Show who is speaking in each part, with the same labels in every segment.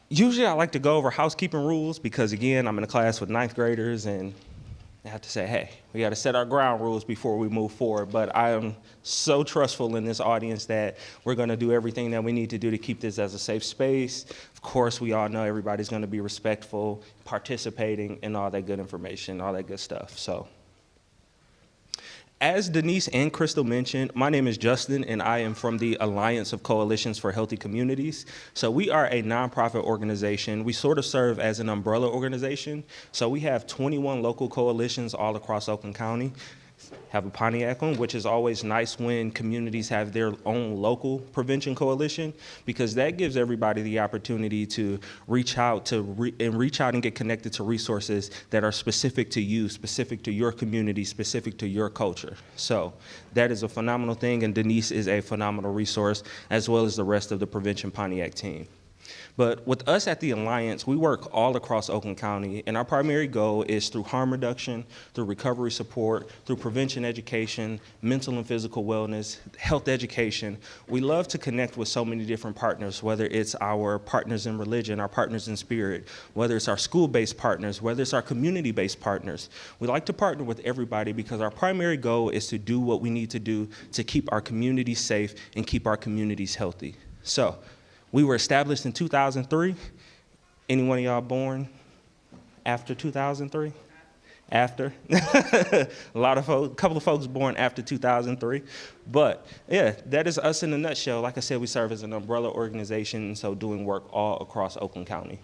Speaker 1: Usually I like to go over housekeeping rules because, again, I'm in a class with ninth graders and I have to say, hey, we got to set our ground rules before we move forward. But I am so trustful in this audience that we're going to do everything that we need to do to keep this as a safe space. Of course, we all know everybody's going to be respectful, participating, and all that good information, all that good stuff. So, as Denise and Crystal mentioned, my name is Justin, and I am from the Alliance of Coalitions for Healthy Communities. So we are a nonprofit organization. We sort of serve as an umbrella organization. So we have 21 local coalitions all across Oakland County. Have a Pontiac one, which is always nice when communities have their own local prevention coalition, because that gives everybody the opportunity to reach out and get connected to resources that are specific to you, specific to your community, specific to your culture. So that is a phenomenal thing, and Denise is a phenomenal resource, as well as the rest of the Prevention Pontiac team. But with us at the Alliance, we work all across Oakland County, and our primary goal is through harm reduction, through recovery support, through prevention education, mental and physical wellness, health education. We love to connect with so many different partners, whether it's our partners in religion, our partners in spirit, whether it's our school-based partners, whether it's our community-based partners. We like to partner with everybody because our primary goal is to do what we need to do to keep our communities safe and keep our communities healthy. So, we were established in 2003. Any one of y'all born after 2003? After? A couple of folks born after 2003. But yeah, that is us in a nutshell. Like I said, we serve as an umbrella organization, so doing work all across Oakland County.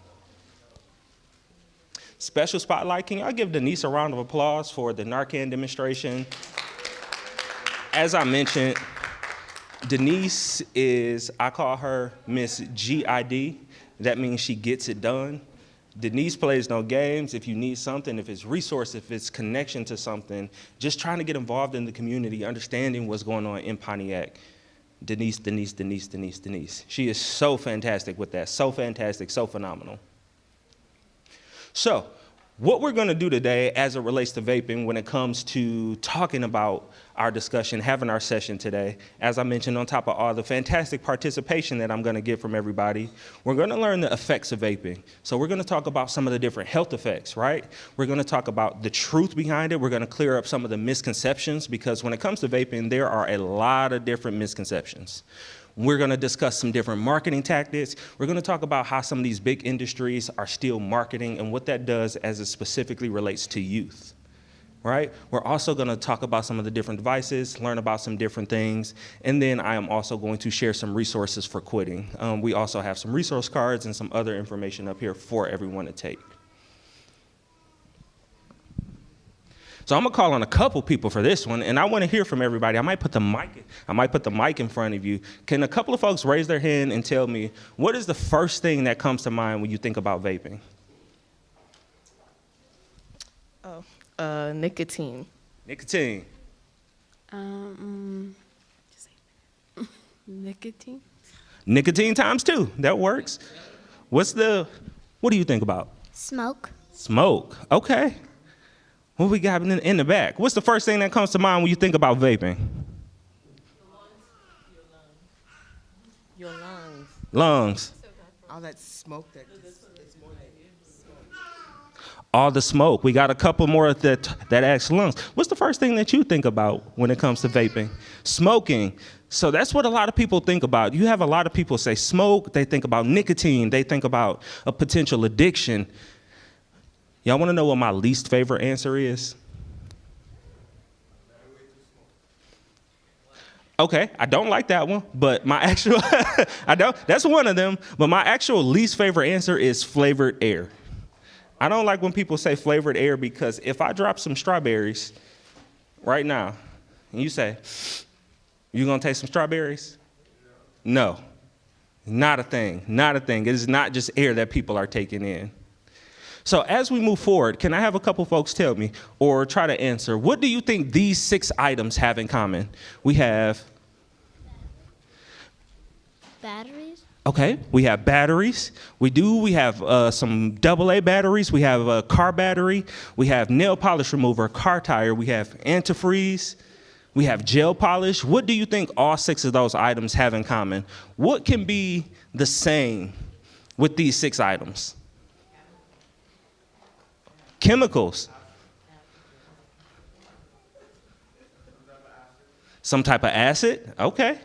Speaker 1: Special spotlight, can y'all give Denise a round of applause for the Narcan demonstration? As I mentioned, Denise is, I call her Miss GID. That means she gets it done. Denise plays no games. If you need something, if it's resource, if it's connection to something, just trying to get involved in the community, understanding what's going on in Pontiac. Denise. She is so fantastic with that, so fantastic, so phenomenal. So, what we're going to do today as it relates to vaping when it comes to talking about our discussion, having our session today, as I mentioned, on top of all the fantastic participation that I'm going to get from everybody, we're going to learn the effects of vaping. So we're going to talk about some of the different health effects, right? We're going to talk about the truth behind it. We're going to clear up some of the misconceptions, because when it comes to vaping, there are a lot of different misconceptions. We're going to discuss some different marketing tactics. We're going to talk about how some of these big industries are still marketing and what that does as it specifically relates to youth, right? We're also going to talk about some of the different devices, learn about some different things, and then I am also going to share some resources for quitting. We also have some resource cards and some other information up here for everyone to take. So I'm gonna call on a couple people for this one, and I want to hear from everybody. I might put the mic in front of you. Can a couple of folks raise their hand and tell me what is the first thing that comes to mind when you think about vaping?
Speaker 2: Nicotine.
Speaker 1: Nicotine.
Speaker 2: Nicotine.
Speaker 1: Nicotine times 2. That works. What do you think about?
Speaker 3: Smoke.
Speaker 1: Smoke. Okay. What we got in the back? What's the first thing that comes to mind when you think about vaping?
Speaker 2: Your lungs.
Speaker 1: Lungs.
Speaker 4: All that smoke that it's more than
Speaker 1: all the smoke. We got a couple more that ask lungs. What's the first thing that you think about when it comes to vaping? Smoking. So that's what a lot of people think about. You have a lot of people say smoke, they think about nicotine, they think about a potential addiction. Y'all want to know what my least favorite answer is? Okay, I don't like that one, but my actual, that's one of them, but my actual least favorite answer is flavored air. I don't like when people say flavored air, because if I drop some strawberries right now, and you say, you gonna taste some strawberries? No, not a thing, not a thing. It is not just air that people are taking in. So as we move forward, can I have a couple folks tell me, or try to answer, what do you think these 6 items have in common? We have
Speaker 3: Batteries.
Speaker 1: Okay, we have batteries. We have some AA batteries. We have a car battery. We have nail polish remover, car tire. We have antifreeze. We have gel polish. What do you think all 6 of those items have in common? What can be the same with these 6 items? Chemicals. Some type of acid? Okay.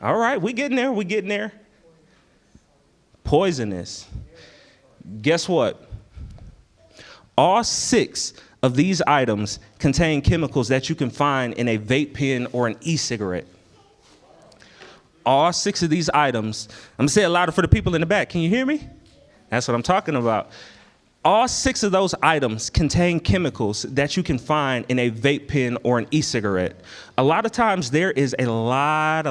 Speaker 1: All right, we getting there, we getting there. Poisonous. Guess what? All 6 of these items contain chemicals that you can find in a vape pen or an e-cigarette. All 6 of these items, I'm gonna say it louder for the people in the back. Can you hear me? That's what I'm talking about. All 6 of those items contain chemicals that you can find in a vape pen or an e-cigarette. A lot of times there is a lot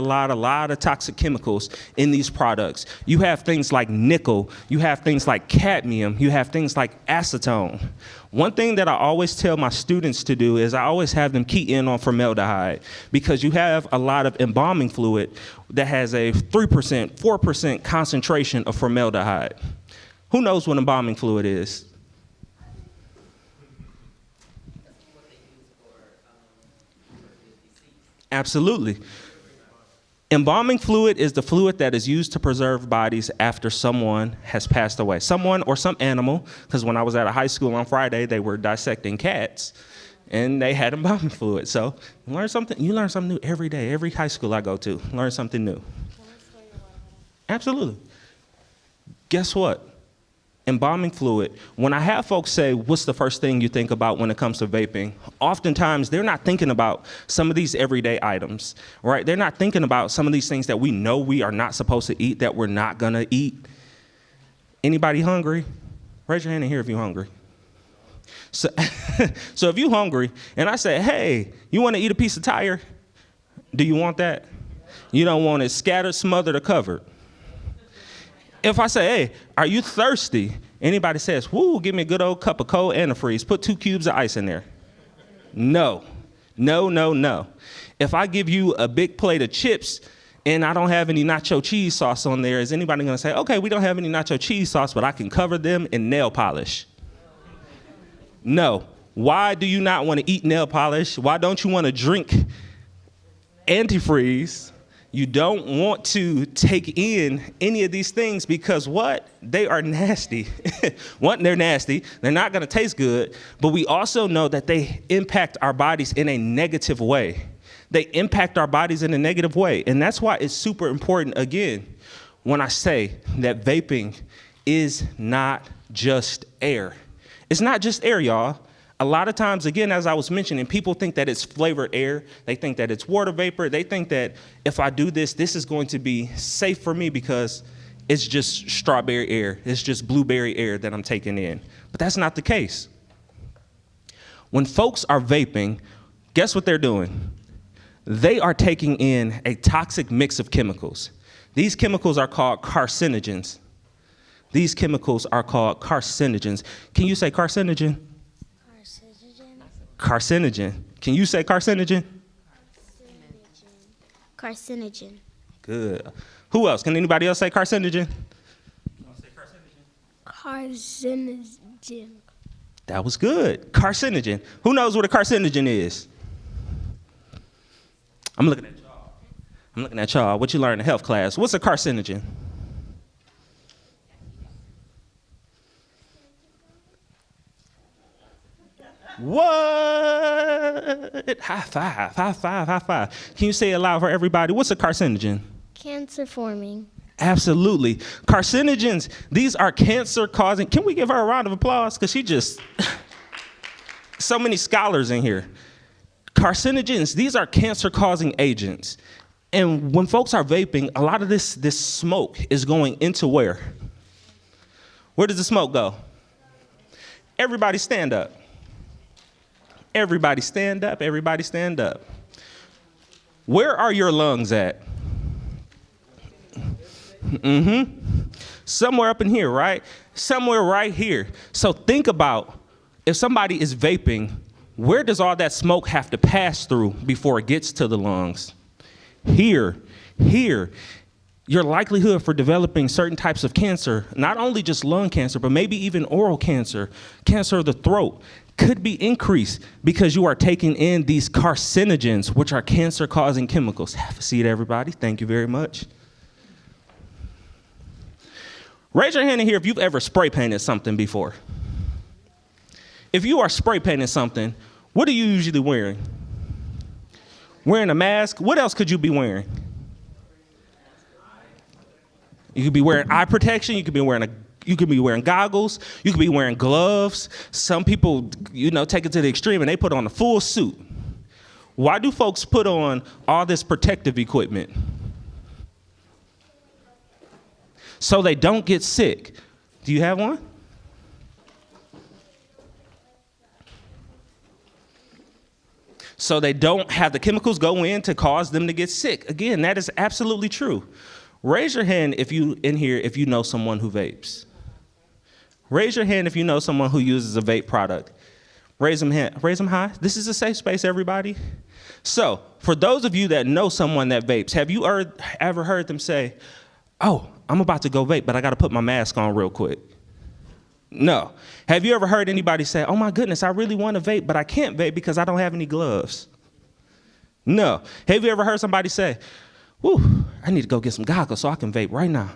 Speaker 1: of toxic chemicals in these products. You have things like nickel, you have things like cadmium, you have things like acetone. One thing that I always tell my students to do is I always have them key in on formaldehyde, because you have a lot of embalming fluid that has a 3%, 4% concentration of formaldehyde. Who knows what embalming fluid is? Absolutely. Embalming fluid is the fluid that is used to preserve bodies after someone has passed away. Someone or some animal, because when I was at a high school on Friday, they were dissecting cats, and they had embalming fluid. So you learn something new every day. Every high school I go to, learn something new. Absolutely. Guess what? Embalming fluid. When I have folks say, what's the first thing you think about when it comes to vaping? Oftentimes, they're not thinking about some of these everyday items, right? They're not thinking about some of these things that we know we are not supposed to eat, that we're not gonna eat. Anybody hungry? Raise your hand in here if you're hungry. So, so if you're hungry, and I say, hey, you wanna eat a piece of tire? Do you want that? You don't want it scattered, smothered, or covered. If I say, hey, are you thirsty? Anybody says, woo, give me a good old cup of cold antifreeze. Put 2 cubes of ice in there. No, no, no, no. If I give you a big plate of chips and I don't have any nacho cheese sauce on there, is anybody gonna say, okay, we don't have any nacho cheese sauce, but I can cover them in nail polish? No. Why do you not wanna eat nail polish? Why don't you wanna drink antifreeze? You don't want to take in any of these things because what? They are nasty. One, they're nasty. They're not gonna taste good, but we also know that they impact our bodies in a negative way. They impact our bodies in a negative way. And that's why it's super important, again, when I say that vaping is not just air. It's not just air, y'all. A lot of times, again, as I was mentioning, people think that it's flavored air. They think that it's water vapor. They think that if I do this, this is going to be safe for me because it's just strawberry air. It's just blueberry air that I'm taking in. But that's not the case. When folks are vaping, guess what they're doing? They are taking in a toxic mix of chemicals. These chemicals are called carcinogens. These chemicals are called carcinogens. Can you say carcinogen? Carcinogen. Can you say carcinogen?
Speaker 3: Carcinogen.
Speaker 1: Good. Who else? Can anybody else say carcinogen?
Speaker 3: Carcinogen.
Speaker 1: That was good. Carcinogen. Who knows what a carcinogen is? I'm looking at y'all. What you learn in health class? What's a carcinogen? What? High five, high five, high five. Can you say it loud for everybody? What's a carcinogen?
Speaker 3: Cancer forming.
Speaker 1: Absolutely. Carcinogens, these are cancer causing. Can we give her a round of applause? Because she just, so many scholars in here. Carcinogens, these are cancer causing agents. And when folks are vaping, a lot of this smoke is going into where? Where does the smoke go? Everybody stand up. Everybody stand up, everybody stand up. Where are your lungs at? Somewhere up in here, right? Somewhere right here. So think about if somebody is vaping, where does all that smoke have to pass through before it gets to the lungs? Here. Your likelihood for developing certain types of cancer, not only just lung cancer, but maybe even oral cancer, cancer of the throat, could be increased because you are taking in these carcinogens, which are cancer-causing chemicals. Have a seat, everybody. Thank you very much. Raise your hand in here if you've ever spray painted something before. If you are spray painting something, what are you usually wearing? Wearing a mask? What else could you be wearing? You could be wearing eye protection. You could be wearing goggles. You could be wearing gloves. Some people, take it to the extreme and they put on a full suit. Why do folks put on all this protective equipment? So they don't get sick. Do you have one? So they don't have the chemicals go in to cause them to get sick. Again, that is absolutely true. Raise your hand if you know someone who vapes. Raise your hand if you know someone who uses a vape product. Raise them high. This is a safe space, everybody. So, for those of you that know someone that vapes, have you ever heard them say, "Oh, I'm about to go vape, but I got to put my mask on real quick"? No. Have you ever heard anybody say, "Oh my goodness, I really want to vape, but I can't vape because I don't have any gloves"? No. Have you ever heard somebody say, "Whew, I need to go get some goggles so I can vape right now"?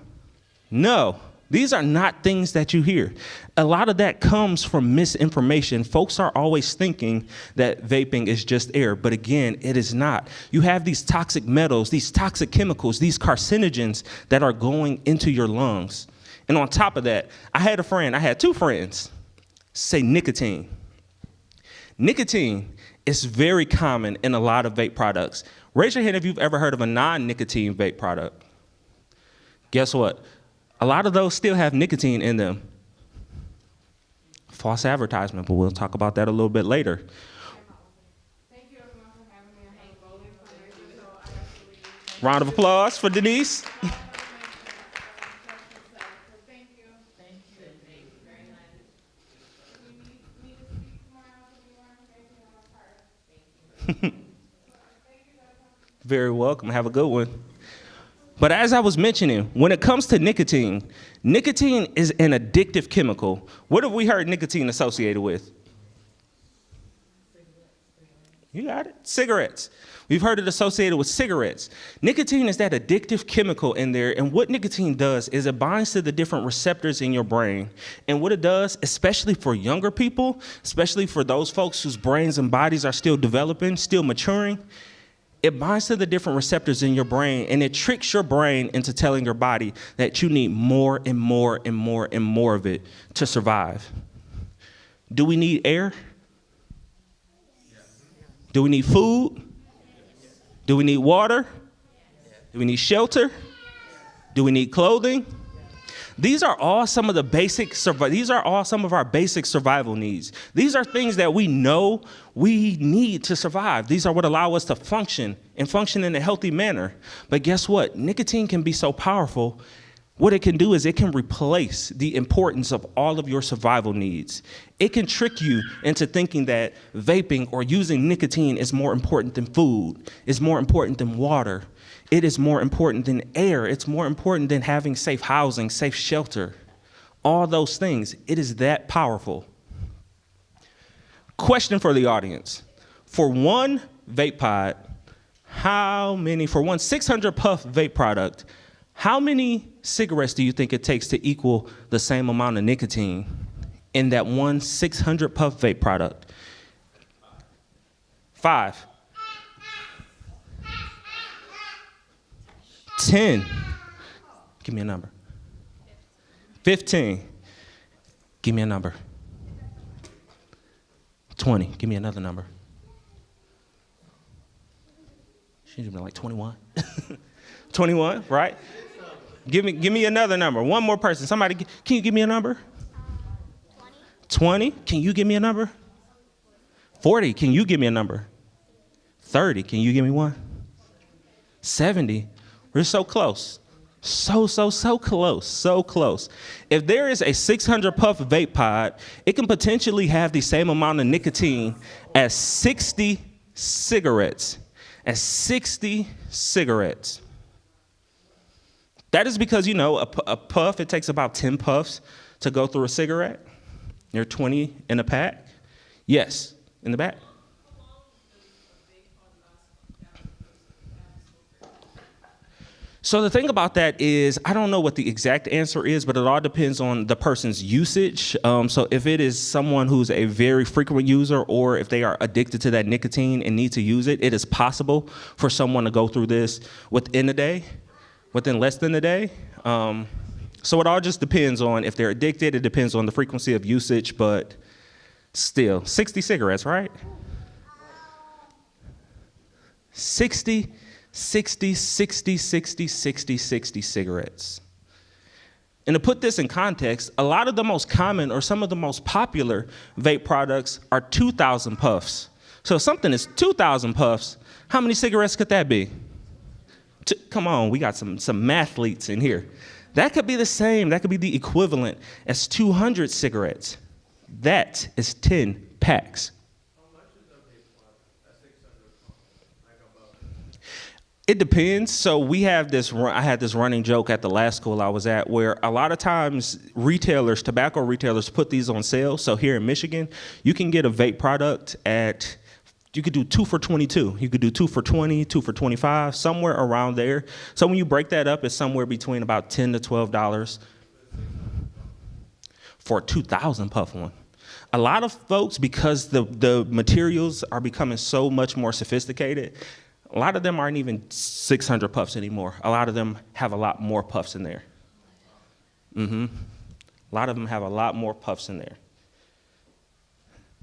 Speaker 1: No. These are not things that you hear. A lot of that comes from misinformation. Folks are always thinking that vaping is just air, but again, it is not. You have these toxic metals, these toxic chemicals, these carcinogens that are going into your lungs. And on top of that, I had two friends say nicotine. Nicotine is very common in a lot of vape products. Raise your hand if you've ever heard of a non-nicotine vape product. Guess what? A lot of those still have nicotine in them. False advertisement, but we'll talk about that a little bit later.
Speaker 5: Thank you everyone for having me. I have a bowling fundraiser, so I absolutely
Speaker 1: Round of applause for Denise.
Speaker 5: thank you. Thank you very much. If you need me to speak tomorrow, give me more information on my card. Thank you. Thank you, Dr.
Speaker 1: Very welcome. Have a good one. But as I was mentioning, when it comes to nicotine, nicotine is an addictive chemical. What have we heard nicotine associated with? You got it. Cigarettes. We've heard it associated with cigarettes. Nicotine is that addictive chemical in there, and what nicotine does is it binds to the different receptors in your brain. And what it does, especially for younger people, especially for those folks whose brains and bodies are still developing, still maturing, it binds to the different receptors in your brain, and it tricks your brain into telling your body that you need more and more and more and more of it to survive. Do we need air? Do we need food? Do we need water? Do we need shelter? Do we need clothing? These are all some of our basic survival needs. These are things that we know we need to survive. These are what allow us to function and function in a healthy manner. But guess what? Nicotine can be so powerful. What it can do is it can replace the importance of all of your survival needs. It can trick you into thinking that vaping or using nicotine is more important than food, is more important than water. It is more important than air. It's more important than having safe housing, safe shelter. All those things. It is that powerful. Question for the audience. For one vape pod, for one 600 puff vape product, how many cigarettes do you think it takes to equal the same amount of nicotine in that one 600 puff vape product? 5. 10. Give me a number. 15. Give me a number. 20. Give me another number. She's been like 21. 21, right? Give me another number. One more person. Somebody, can you give me a number? 20. Can you give me a number? 40. Can you give me a number? 30. Can you give me one? 70. We're so close. So close. So close. If there is a 600 puff vape pod, it can potentially have the same amount of nicotine as 60 cigarettes. As 60 cigarettes. That is because, a puff, it takes about 10 puffs to go through a cigarette. There are 20 in a pack. Yes, in the back. So the thing about that is, I don't know what the exact answer is, but it all depends on the person's usage. So if it is someone who's a very frequent user, or if they are addicted to that nicotine and need to use it, it is possible for someone to go through this within a day, within less than a day. So it all just depends on if they're addicted. It depends on the frequency of usage, but still, 60 cigarettes, right? 60 cigarettes. And to put this in context, a lot of the most common or some of the most popular vape products are 2,000 puffs. So if something is 2,000 puffs, how many cigarettes could that be? Come on, we got some mathletes in here. That could be the same, that could be the equivalent as 200 cigarettes. That is 10 packs. It depends. So we have this, I had this running joke at the last school I was at where a lot of times retailers, tobacco retailers put these on sale. So here in Michigan, you can get a vape product at, you could do 2 for $22. You could do 2 for $20, 2 for $25, somewhere around there. So when you break that up, it's somewhere between about $10 to $12 for a 2,000 puff one. A lot of folks, because the materials are becoming so much more sophisticated, a lot of them aren't even 600 puffs anymore. A lot of them have a lot more puffs in there. A lot of them have a lot more puffs in there.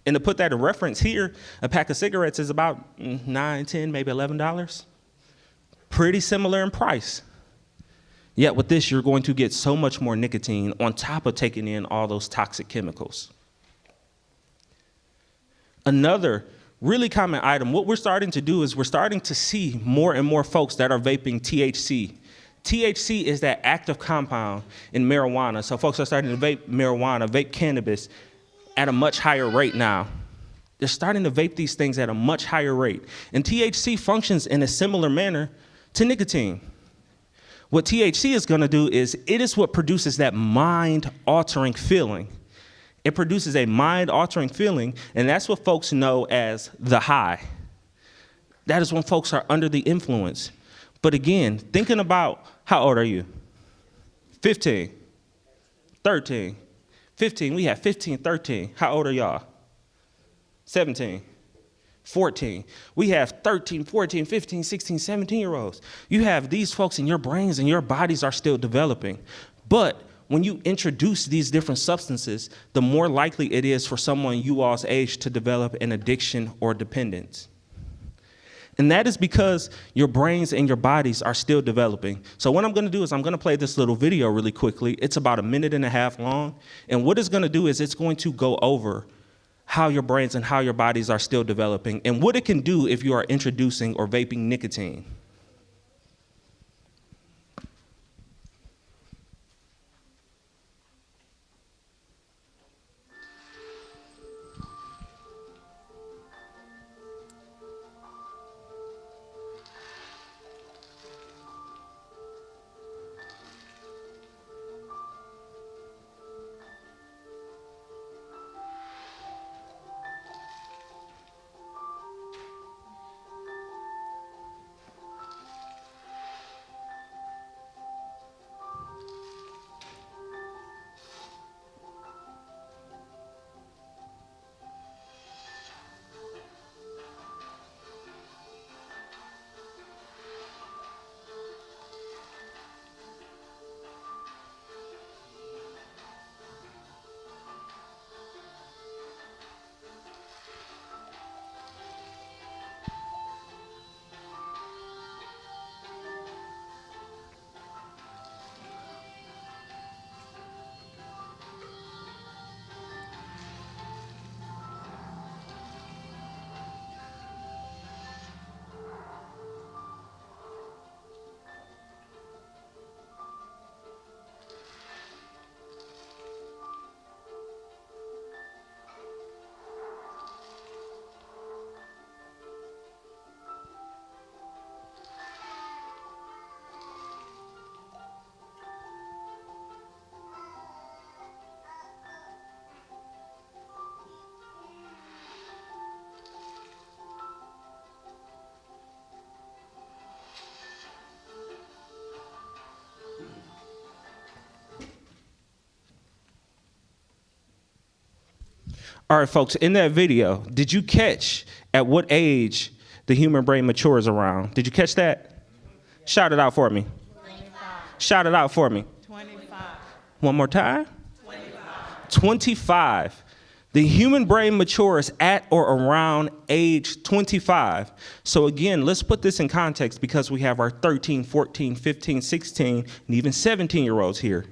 Speaker 1: And to put that in reference here, a pack of cigarettes is about $9, $10, maybe $11. Pretty similar in price. Yet with this, you're going to get so much more nicotine on top of taking in all those toxic chemicals. Another really common item, what we're starting to do is we're starting to see more and more folks that are vaping THC. THC is that active compound in marijuana. So folks are starting to vape marijuana, vape cannabis at a much higher rate now. They're starting to vape these things at a much higher rate. And THC functions in a similar manner to nicotine. What THC is gonna do is, it is what produces that mind-altering feeling. It produces a mind-altering feeling, and that's what folks know as the high. That is when folks are under the influence. But again, thinking about, how old are you? 15, 13, 15, we have 15, 13. How old are y'all? 17, 14. We have 13, 14, 15, 16, 17-year-olds. You have these folks in your brains and your bodies are still developing. But when you introduce these different substances, the more likely it is for someone you all's age to develop an addiction or dependence. And that is because your brains and your bodies are still developing. So what I'm gonna do is I'm gonna play this little video really quickly. It's about 1.5 minutes long. And what it's gonna do is it's going to go over how your brains and how your bodies are still developing and what it can do if you are introducing or vaping nicotine. All right, folks, in that video, did you catch at what age the human brain matures around? Did you catch that? Shout it out for me.
Speaker 2: 25.
Speaker 1: Shout it out for me.
Speaker 2: 25.
Speaker 1: One more time.
Speaker 2: 25.
Speaker 1: 25. The human brain matures at or around age 25. So again, let's put this in context because we have our 13, 14, 15, 16, and even 17-year-olds here.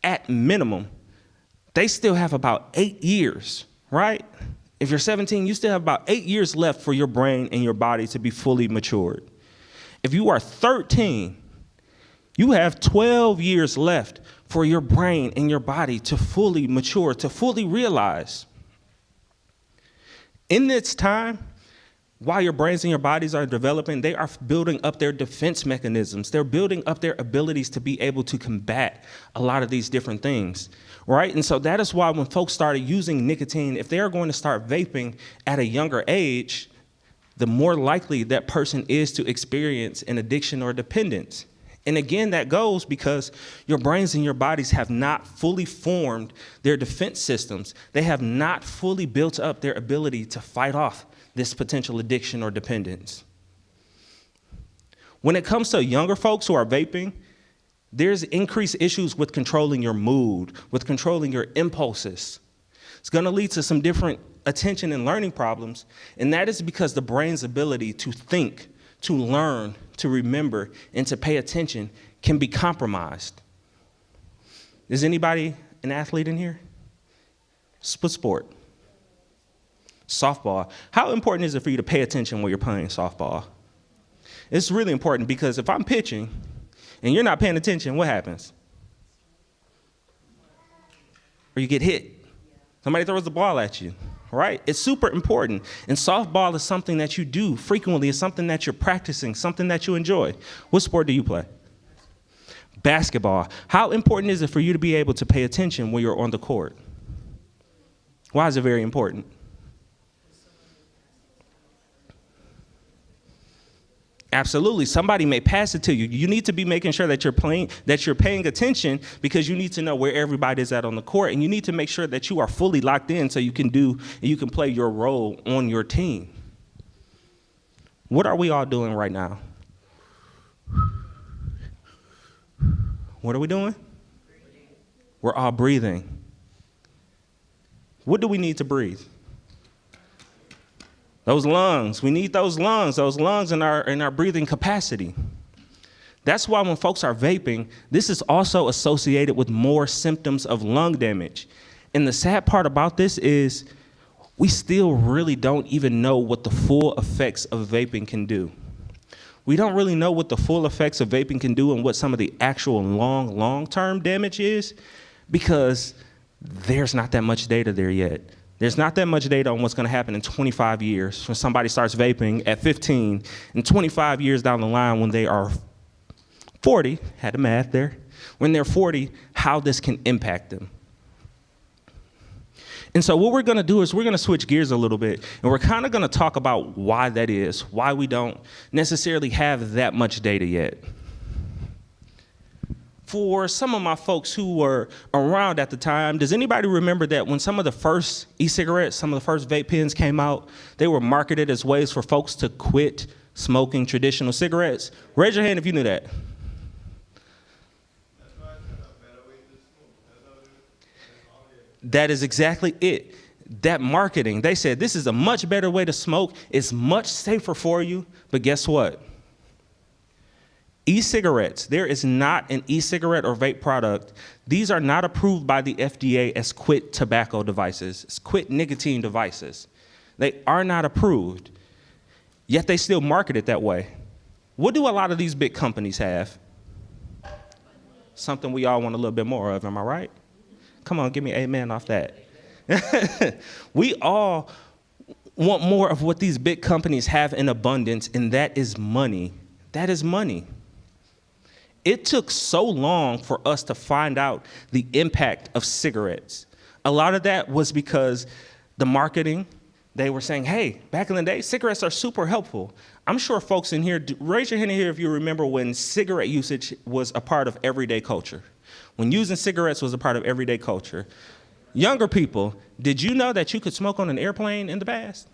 Speaker 1: At minimum, they still have about 8 years, right? If you're 17, you still have about 8 years left for your brain and your body to be fully matured. If you are 13, you have 12 years left for your brain and your body to fully mature, to fully realize. In this time, while your brains and your bodies are developing, they are building up their defense mechanisms. They're building up their abilities to be able to combat a lot of these different things, right? And so that is why when folks started using nicotine, if they are going to start vaping at a younger age, the more likely that person is to experience an addiction or dependence. And again, that goes because your brains and your bodies have not fully formed their defense systems. They have not fully built up their ability to fight off this potential addiction or dependence. When it comes to younger folks who are vaping, there's increased issues with controlling your mood, with controlling your impulses. It's going to lead to some different attention and learning problems, and that is because the brain's ability to think, to learn, to remember, and to pay attention can be compromised. Is anybody an athlete in here? What sport? Softball. How important is it for you to pay attention when you're playing softball? It's really important because if I'm pitching and you're not paying attention, what happens? Or you get hit. Somebody throws the ball at you, right? It's super important. And softball is something that you do frequently. It's something that you're practicing, something that you enjoy. What sport do you play? Basketball. How important is it for you to be able to pay attention when you're on the court? Why is it very important? Absolutely. Somebody may pass it to you. You need to be making sure that you're paying attention because you need to know where everybody is at on the court, and you need to make sure that you are fully locked in so you can play your role on your team. What are we all doing right now? What are we doing? We're all breathing. What do we need to breathe? Those lungs, we need those lungs in our breathing capacity. That's why when folks are vaping, this is also associated with more symptoms of lung damage. And the sad part about this is we still really don't even know what the full effects of vaping can do. We don't really know what the full effects of vaping can do and what some of the actual long-term damage is because there's not that much data there yet. There's not that much data on what's going to happen in 25 years when somebody starts vaping at 15, and 25 years down the line when they are 40, had the math there, when they're 40, how this can impact them. And so what we're going to do is we're going to switch gears a little bit, and we're kind of going to talk about why that is, why we don't necessarily have that much data yet. For some of my folks who were around at the time, does anybody remember that when some of the first e-cigarettes, some of the first vape pens came out, they were marketed as ways for folks to quit smoking traditional cigarettes? Raise your hand if you knew that. That is exactly it. That marketing, they said this is a much better way to smoke, it's much safer for you, but guess what? E-cigarettes, there is not an e-cigarette or vape product. These are not approved by the FDA as quit tobacco devices, as quit nicotine devices. They are not approved, yet they still market it that way. What do a lot of these big companies have? Something we all want a little bit more of, am I right? Come on, give me amen off that. We all want more of what these big companies have in abundance, and that is money. That is money. It took so long for us to find out the impact of cigarettes. A lot of that was because the marketing, they were saying, hey, back in the day, cigarettes are super helpful. I'm sure folks in here, raise your hand in here if you remember when cigarette usage was a part of everyday culture. When using cigarettes was a part of everyday culture. Younger people, did you know that you could smoke on an airplane in the past?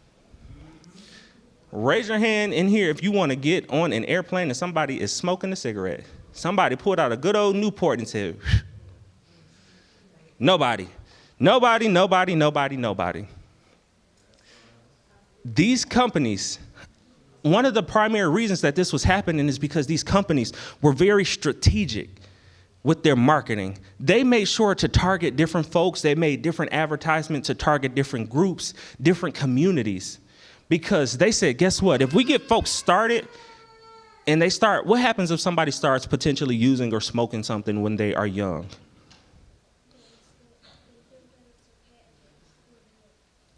Speaker 1: Raise your hand in here if you want to get on an airplane and somebody is smoking a cigarette. Somebody pulled out a good old Newport and said, nobody. Nobody, nobody, nobody, nobody. These companies, one of the primary reasons that this was happening is because these companies were very strategic with their marketing. They made sure to target different folks. They made different advertisements to target different groups, different communities, because they said, guess what? If we get folks started and they start, what happens if somebody starts potentially using or smoking something when they are young?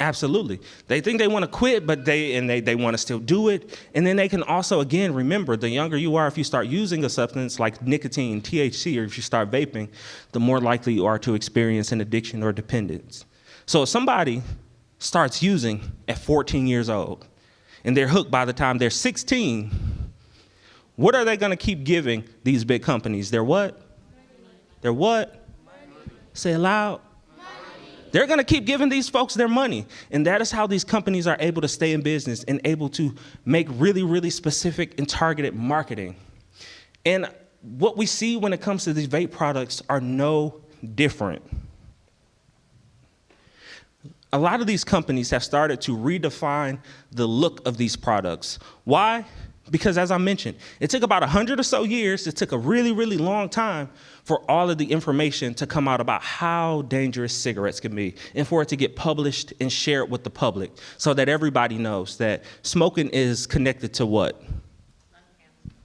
Speaker 1: Absolutely. They think they want to quit, but they want to still do it. And then they can also, again, remember, the younger you are, if you start using a substance like nicotine, THC, or if you start vaping, the more likely you are to experience an addiction or dependence. So if somebody starts using at 14 years old and they're hooked by the time they're 16, what are they going to keep giving these big companies? They're what? They're what? Money. Say it loud. They're going to keep giving these folks their money. And that is how these companies are able to stay in business and able to make really, really specific and targeted marketing. And what we see when it comes to these vape products are no different. A lot of these companies have started to redefine the look of these products. Why? Because as I mentioned, it took about 100 or so years, it took a really, really long time for all of the information to come out about how dangerous cigarettes can be and for it to get published and shared with the public so that everybody knows that smoking is connected to what?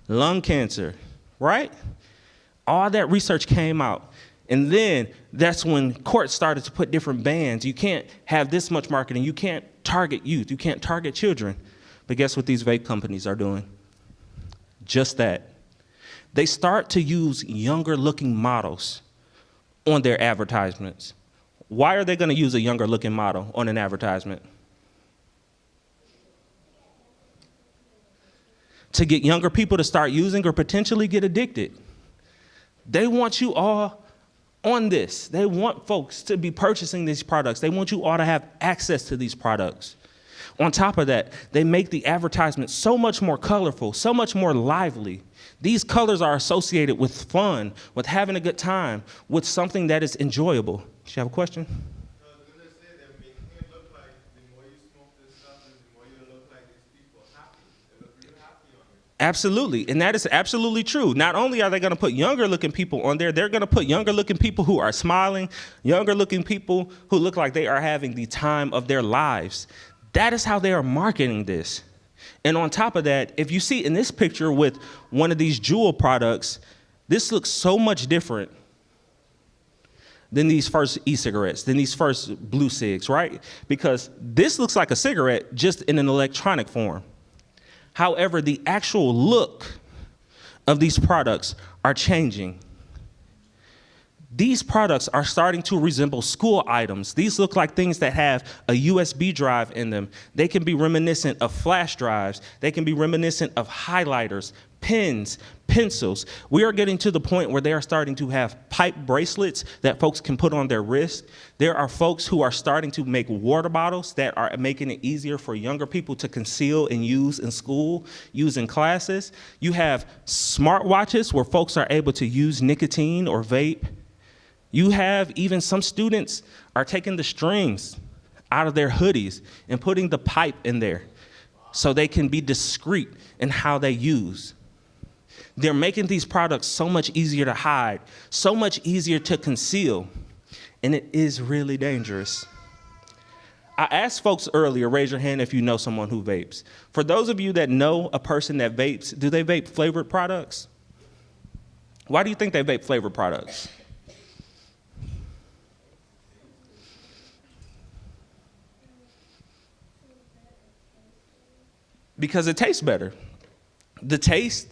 Speaker 1: Lung cancer, right? All that research came out. And then that's when courts started to put different bans. You can't have this much marketing. You can't target youth. You can't target children. But guess what these vape companies are doing? Just that. They start to use younger looking models on their advertisements. Why are they going to use a younger looking model on an advertisement? To get younger people to start using or potentially get addicted. They want you all on this. They want folks to be purchasing these products. They want you all to have access to these products. On top of that, they make the advertisement so much more colorful, so much more lively. These colors are associated with fun, with having a good time, with something that is enjoyable. Do you have a question?
Speaker 6: I was going to say they're making it look like the more you smoke this stuff, the more you look like these people happy. They look real happy on it.
Speaker 1: Absolutely, and that is absolutely true. Not only are they going to put younger looking people on there, they're going to put younger looking people who are smiling, younger looking people who look like they are having the time of their lives. That is how they are marketing this. And on top of that, if you see in this picture with one of these Juul products, this looks so much different than these first e-cigarettes, than these first blue cigs, right? Because this looks like a cigarette just in an electronic form. However, the actual look of these products are changing. These products are starting to resemble school items. These look like things that have a USB drive in them. They can be reminiscent of flash drives. They can be reminiscent of highlighters, pens, pencils. We are getting to the point where they are starting to have pipe bracelets that folks can put on their wrist. There are folks who are starting to make water bottles that are making it easier for younger people to conceal and use in school, use in classes. You have smartwatches where folks are able to use nicotine or vape. You have even some students are taking the strings out of their hoodies and putting the pipe in there so they can be discreet in how they use. They're making these products so much easier to hide, so much easier to conceal, and it is really dangerous. I asked folks earlier, raise your hand if you know someone who vapes. For those of you that know a person that vapes, do they vape flavored products? Why do you think they vape flavored products? Because it tastes better. The taste,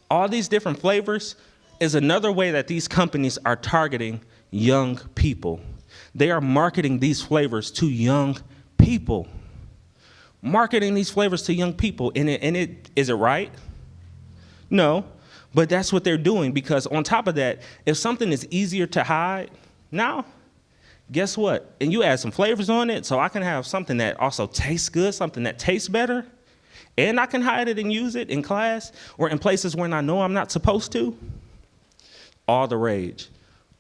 Speaker 1: all these different flavors, is another way that these companies are targeting young people. They are marketing these flavors to young people. Marketing these flavors to young people. Is it right? No, but that's what they're doing, because on top of that, if something is easier to hide, now Guess what? And you add some flavors on it, so I can have something that also tastes good, something that tastes better, and I can hide it and use it in class or in places when I know I'm not supposed to. All the rage.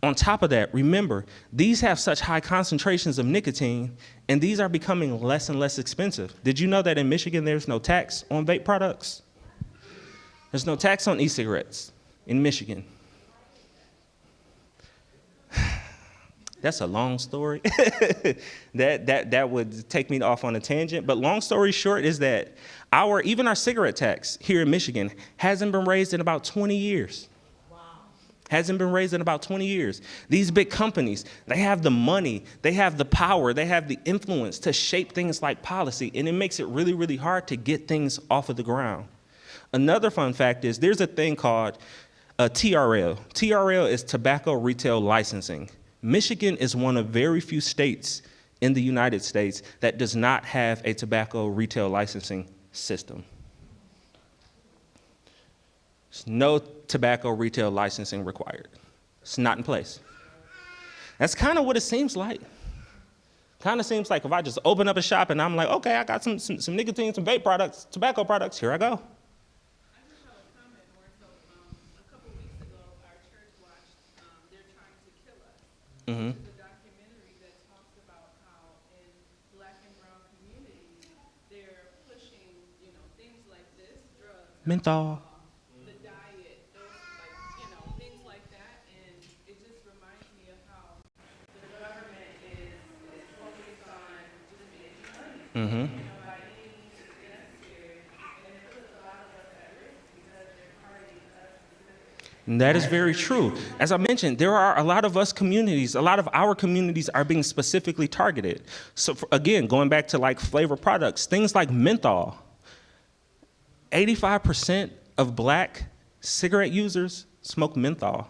Speaker 1: On top of that, remember, these have such high concentrations of nicotine, and these are becoming less and less expensive. Did you know that in Michigan there's no tax on vape products? There's no tax on e-cigarettes in Michigan. That's a long story. that would take me off on a tangent. But long story short is that even our cigarette tax here in Michigan hasn't been raised in about 20 years. Hasn't been raised in about 20 years. These big companies, they have the money, they have the power, they have the influence to shape things like policy, and it makes it really, really hard to get things off of the ground. Another fun fact is there's a thing called TRL. TRL is Tobacco Retail Licensing. Michigan is one of very few states in the United States that does not have a tobacco retail licensing system. There's no tobacco retail licensing required. It's not in place. That's kind of what it seems like. Kind of seems like if I just open up a shop and I'm like, okay, I got some nicotine, some vape products, tobacco products, here I go.
Speaker 5: I just have a comment more so. A couple weeks ago, our church watched They're Trying to Kill Us.
Speaker 1: Mm-hmm.
Speaker 5: It's a documentary that talks about how in black and brown communities, they're pushing, things like this, drugs,
Speaker 1: Menthol.
Speaker 5: the diet, those things like that, and it just reminds me of how the government is focused on just making money,
Speaker 1: Mm-hmm.
Speaker 5: by any means necessary, and it puts a lot of us at risk because they're targeting us specifically.
Speaker 1: And that is very true. As I mentioned, there are a lot of us communities, a lot of our communities are being specifically targeted. So again, going back to like flavor products, things like menthol, 85% of black cigarette users smoke menthol.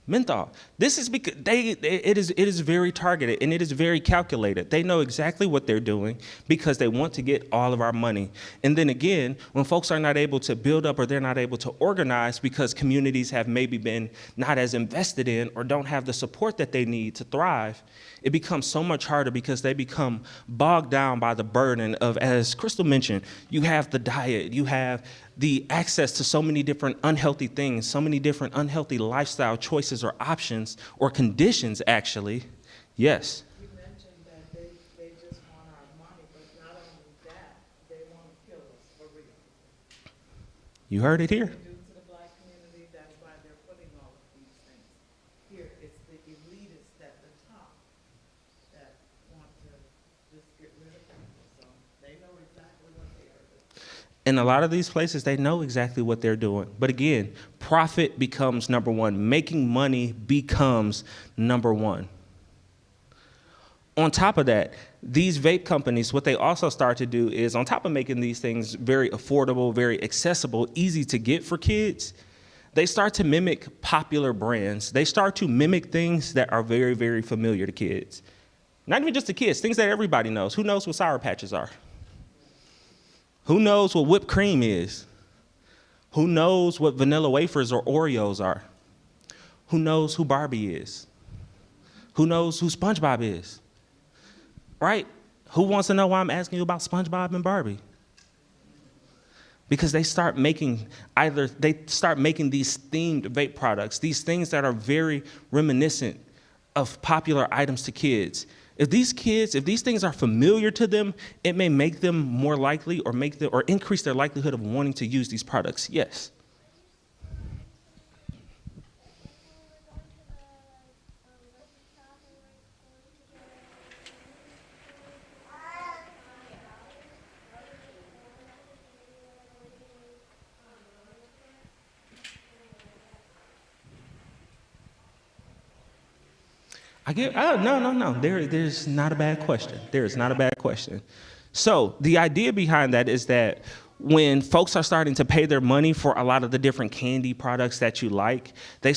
Speaker 1: Menthol. This is because it is very targeted and it is very calculated. They know exactly what they're doing because they want to get all of our money. And then again, when folks are not able to build up or they're not able to organize because communities have maybe been not as invested in or don't have the support that they need to thrive, it becomes so much harder because they become bogged down by the burden of, as Crystal mentioned, you have the diet, you have the access to so many different unhealthy things, so many different unhealthy lifestyle choices or options or conditions, actually. Yes.
Speaker 7: You mentioned that they just want our money, but not only that, they want to kill us for real.
Speaker 1: You heard it here.
Speaker 7: Due to the black community, that's why they're putting all of these things. Here, it's the elitists at the top that want to just get rid of people, so they know exactly what they are doing.
Speaker 1: In a lot of these places, they know exactly what they're doing. But again, profit becomes number one. Making money becomes number one. On top of that, these vape companies, what they also start to do is, on top of making these things very affordable, very accessible, easy to get for kids, they start to mimic popular brands. They start to mimic things that are very, very familiar to kids. Not even just to kids, things that everybody knows. Who knows what Sour Patches are? Who knows what whipped cream is? Who knows what vanilla wafers or Oreos are? Who knows who Barbie is? Who knows who SpongeBob is? Right? Who wants to know why I'm asking you about SpongeBob and Barbie? Because they start making these themed vape products, these things that are very reminiscent of popular items to kids. If these things are familiar to them, it may make them more likely or increase their likelihood of wanting to use these products. Yes. No. There's not a bad question. There is not a bad question. So the idea behind that is that when folks are starting to pay their money for a lot of the different candy products that you like, they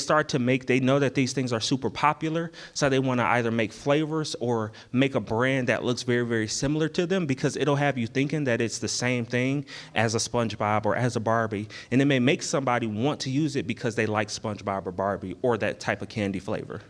Speaker 1: know that these things are super popular, so they want to either make flavors or make a brand that looks very, very similar to them because it'll have you thinking that it's the same thing as a SpongeBob or as a Barbie, and it may make somebody want to use it because they like SpongeBob or Barbie or that type of candy flavor.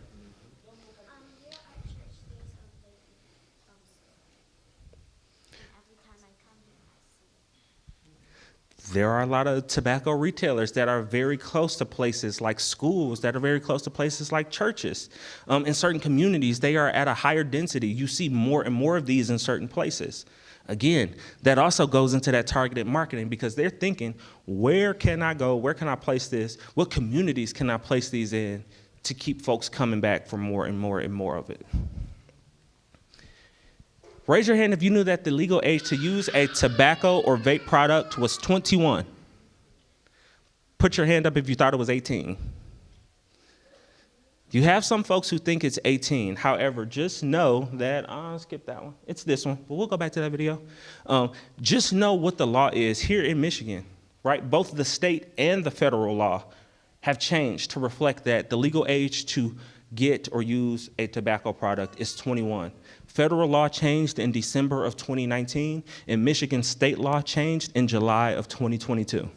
Speaker 1: There are a lot of tobacco retailers that are very close to places like schools, that are very close to places like churches. In certain communities, they are at a higher density. You see more and more of these in certain places. Again, that also goes into that targeted marketing because they're thinking, where can I go? Where can I place this? What communities can I place these in to keep folks coming back for more and more and more of it? Raise your hand if you knew that the legal age to use a tobacco or vape product was 21. Put your hand up if you thought it was 18. You have some folks who think it's 18. However, just know that, skip that one. It's this one, but we'll go back to that video. Just know what the law is here in Michigan, right? Both the state and the federal law have changed to reflect that the legal age to get or use a tobacco product is 21. Federal law changed in December of 2019, and Michigan state law changed in July of 2022.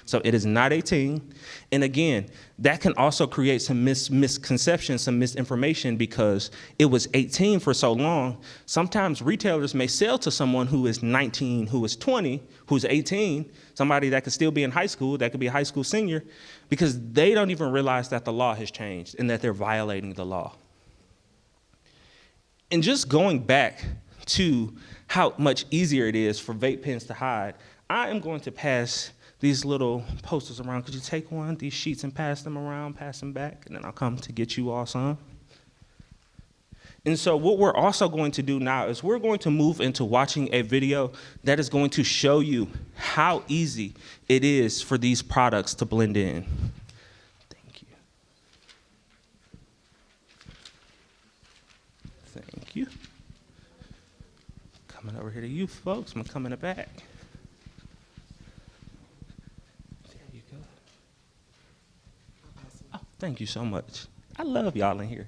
Speaker 1: So it is not 18. And again, that can also create some misconceptions, some misinformation because it was 18 for so long. Sometimes retailers may sell to someone who is 19, who is 20, who's 18, somebody that could still be in high school, that could be a high school senior, because they don't even realize that the law has changed and that they're violating the law. And just going back to how much easier it is for vape pens to hide, I am going to pass these little posters around. Could you take one, these sheets, and pass them around, pass them back, and then I'll come to get you all some. And so what we're also going to do now is we're going to move into watching a video that is going to show you how easy it is for these products to blend in. Thank you. Thank you. Coming over here to you folks. I'm going to come in the back. There you go. Oh, thank you so much. I love y'all in here.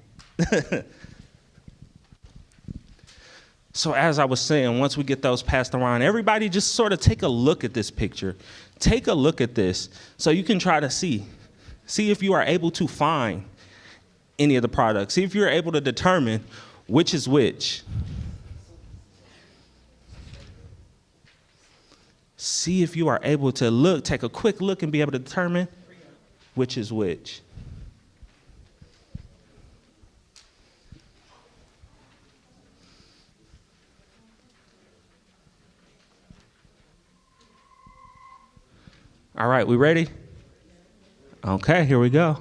Speaker 1: So as I was saying, once we get those passed around, everybody just sort of take a look at this picture. Take a look at this so you can try to see if you are able to find any of the products. See if you're able to determine which is which. See if you are able to look, take a quick look and be able to determine which is which. All right, we ready? Okay, here we go.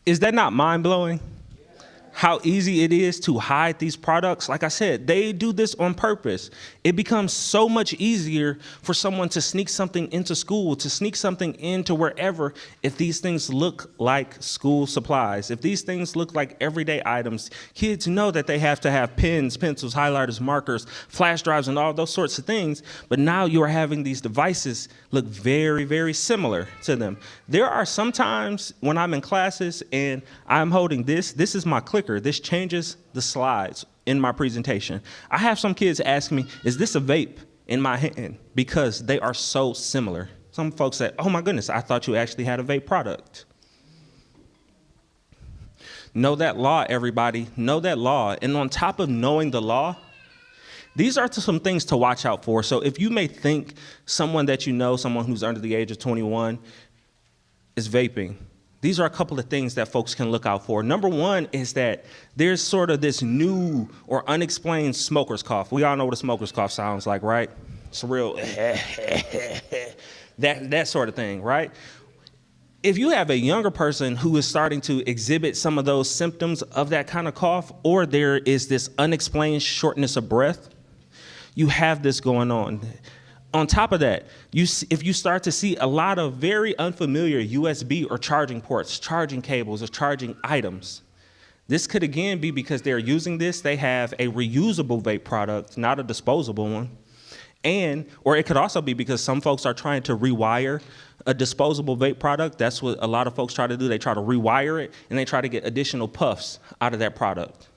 Speaker 1: Is that not mind-blowing? How easy it is to hide these products. Like I said, they do this on purpose. It becomes so much easier for someone to sneak something into school, to sneak something into wherever, if these things look like school supplies, if these things look like everyday items. Kids know that they have to have pens, pencils, highlighters, markers, flash drives, and all those sorts of things. But now you are having these devices look very, very similar to them. There are some times when I'm in classes and I'm holding this is my clicker. This changes the slides in my presentation. I have some kids ask me, is this a vape in my hand? Because they are so similar. Some folks say, oh my goodness, I thought you actually had a vape product. Know that law, everybody. Know that law. And on top of knowing the law, These are some things to watch out for. So if you may think someone that you know, someone who's under the age of 21, is vaping, these are a couple of things that folks can look out for. Number one is that there's sort of this new or unexplained smoker's cough. We all know what a smoker's cough sounds like, right? It's a real that sort of thing, right? If you have a younger person who is starting to exhibit some of those symptoms of that kind of cough, or there is this unexplained shortness of breath, you have this going on. On top of that, if you start to see a lot of very unfamiliar USB or charging ports, charging cables, or charging items, this could again be because they're using this. They have a reusable vape product, not a disposable one. Or it could also be because some folks are trying to rewire a disposable vape product. That's what a lot of folks try to do. They try to rewire it, and they try to get additional puffs out of that product.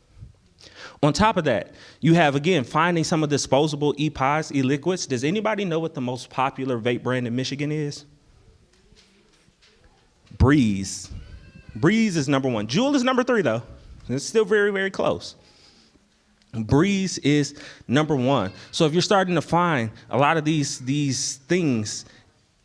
Speaker 1: On top of that, you have, again, finding some of the disposable e-pods, e-liquids. Does anybody know what the most popular vape brand in Michigan is? Breeze. Breeze is number one. Juul is number 3, though. It's still very, very close. Breeze is number 1. So if you're starting to find a lot of these things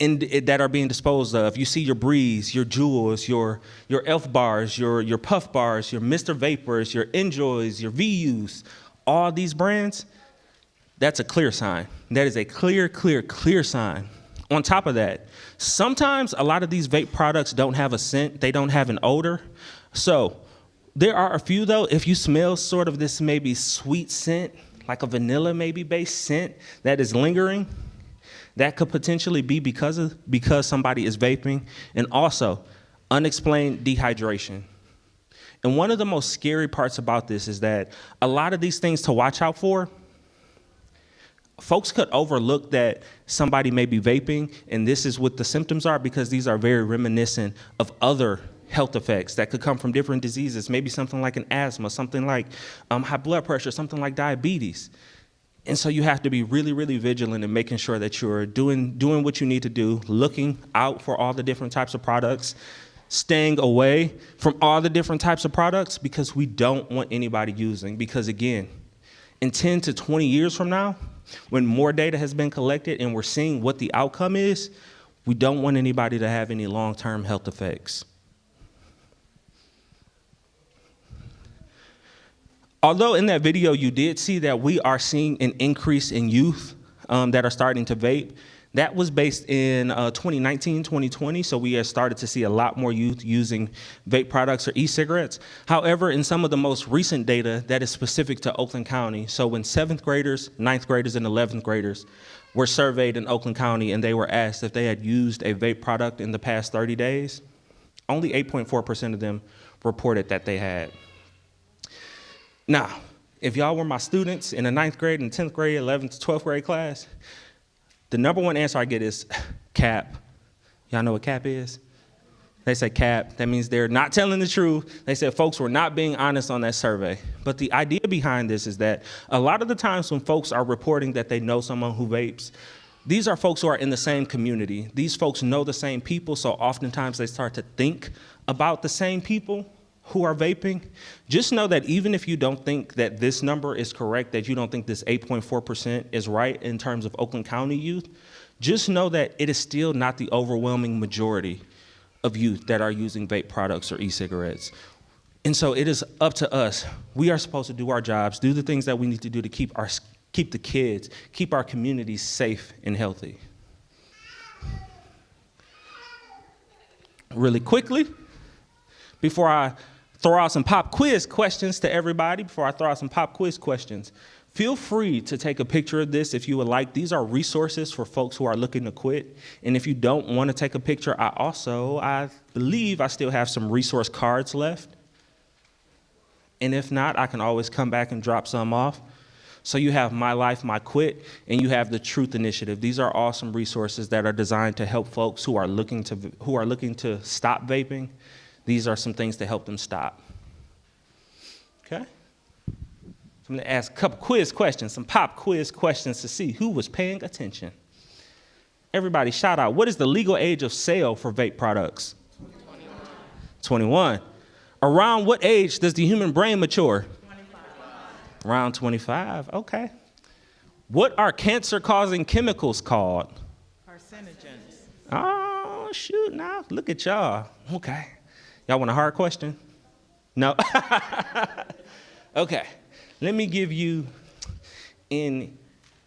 Speaker 1: that are being disposed of, you see your Breeze, your Juuls, your Elf bars, your Puff bars, your Mr. Vapors, your Enjoys, your VUs, all these brands, that's a clear sign. That is a clear sign. On top of that, sometimes a lot of these vape products don't have a scent. They don't have an odor. So there are a few, though. If you smell sort of this maybe sweet scent, like a vanilla maybe based scent that is lingering, that could potentially be because somebody is vaping. And also unexplained dehydration. And one of the most scary parts about this is that a lot of these things to watch out for, folks could overlook that somebody may be vaping and this is what the symptoms are, because these are very reminiscent of other health effects that could come from different diseases, maybe something like an asthma, something like high blood pressure, something like diabetes. And so you have to be really, really vigilant in making sure that you're doing what you need to do, looking out for all the different types of products, staying away from all the different types of products, because we don't want anybody using. Because again, in 10 to 20 years from now, when more data has been collected and we're seeing what the outcome is, we don't want anybody to have any long-term health effects. Although in that video you did see that we are seeing an increase in youth that are starting to vape, that was based in 2019, 2020, so we have started to see a lot more youth using vape products or e-cigarettes. However, in some of the most recent data that is specific to Oakland County, so when 7th graders, 9th graders, and 11th graders were surveyed in Oakland County and they were asked if they had used a vape product in the past 30 days, only 8.4% of them reported that they had. Now, if y'all were my students in the 9th grade and 10th grade, 11th to 12th grade class, the number one answer I get is cap. Y'all know what cap is? They say cap. That means they're not telling the truth. They said folks were not being honest on that survey. But the idea behind this is that a lot of the times when folks are reporting that they know someone who vapes, these are folks who are in the same community. These folks know the same people, so oftentimes they start to think about the same people who are vaping. Just know that even if you don't think that this number is correct, that you don't think this 8.4% is right in terms of Oakland County youth, just know that it is still not the overwhelming majority of youth that are using vape products or e-cigarettes. And so it is up to us. We are supposed to do our jobs, do the things that we need to do to keep the kids, keep our communities safe and healthy. Really quickly, before I throw out some pop quiz questions to everybody, feel free to take a picture of this if you would like. These are resources for folks who are looking to quit. And if you don't want to take a picture, I believe I still have some resource cards left. And if not, I can always come back and drop some off. So you have My Life, My Quit, and you have the Truth Initiative. These are awesome resources that are designed to help folks who are looking to stop vaping. These are some things to help them stop. Okay? So I'm going to ask a couple quiz questions, some pop quiz questions to see who was paying attention. Everybody shout out, what is the legal age of sale for vape products? 21. Around what age does the human brain mature? 25. Around 25, okay. What are cancer-causing chemicals called?
Speaker 7: Carcinogens.
Speaker 1: Oh, shoot, now, look at y'all. Okay. Y'all want a hard question? No? Okay. Let me give you an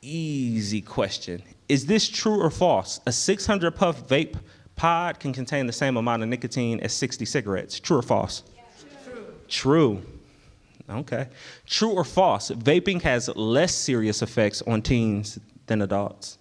Speaker 1: easy question. Is this true or false? A 600 puff vape pod can contain the same amount of nicotine as 60 cigarettes. True or false? True. True. Okay. True or false? Vaping has less serious effects on teens than adults.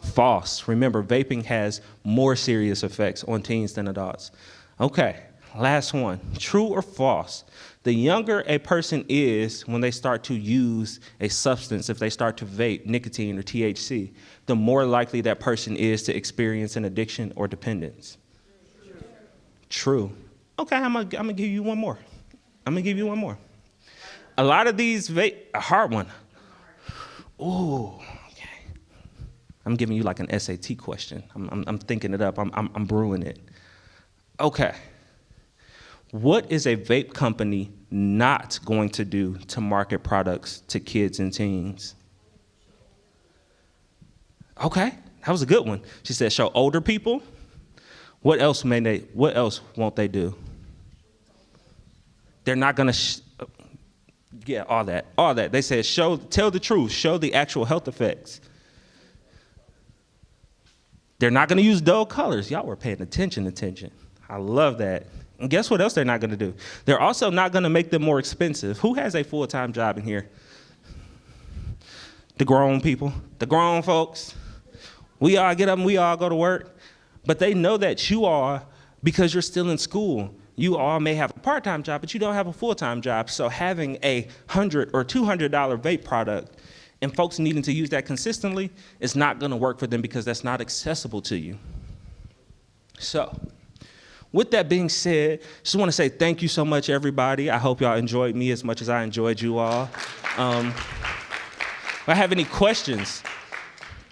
Speaker 1: False. Remember, vaping has more serious effects on teens than adults. Okay, last one. True or false? The younger a person is when they start to use a substance, if they start to vape nicotine or THC, the more likely that person is to experience an addiction or dependence. True. Okay, I'm gonna give you one more. A lot of these vape, a hard one. Ooh. I'm giving you like an SAT question. I'm thinking it up. I'm brewing it. Okay. What is a vape company not going to do to market products to kids and teens? Okay, that was a good one. She said show older people. What else won't they do? They're not gonna yeah, all that. They said tell the truth, show the actual health effects. They're not gonna use dull colors. Y'all were paying attention. I love that. And guess what else they're not gonna do? They're also not gonna make them more expensive. Who has a full-time job in here? The grown people, the grown folks. We all get up and we all go to work. But they know that you are, because you're still in school, you all may have a part-time job, but you don't have a full-time job. So having a $100 or $200 vape product and folks needing to use that consistently is not gonna work for them because that's not accessible to you. So, with that being said, just wanna say thank you so much, everybody. I hope y'all enjoyed me as much as I enjoyed you all. If I have any questions,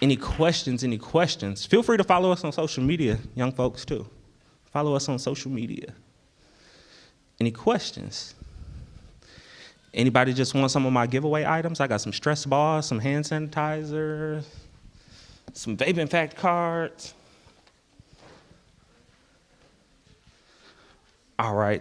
Speaker 1: feel free to follow us on social media, young folks too. Follow us on social media. Any questions? Anybody just want some of my giveaway items? I got some stress balls, some hand sanitizer, some Vaping Fact cards. All right.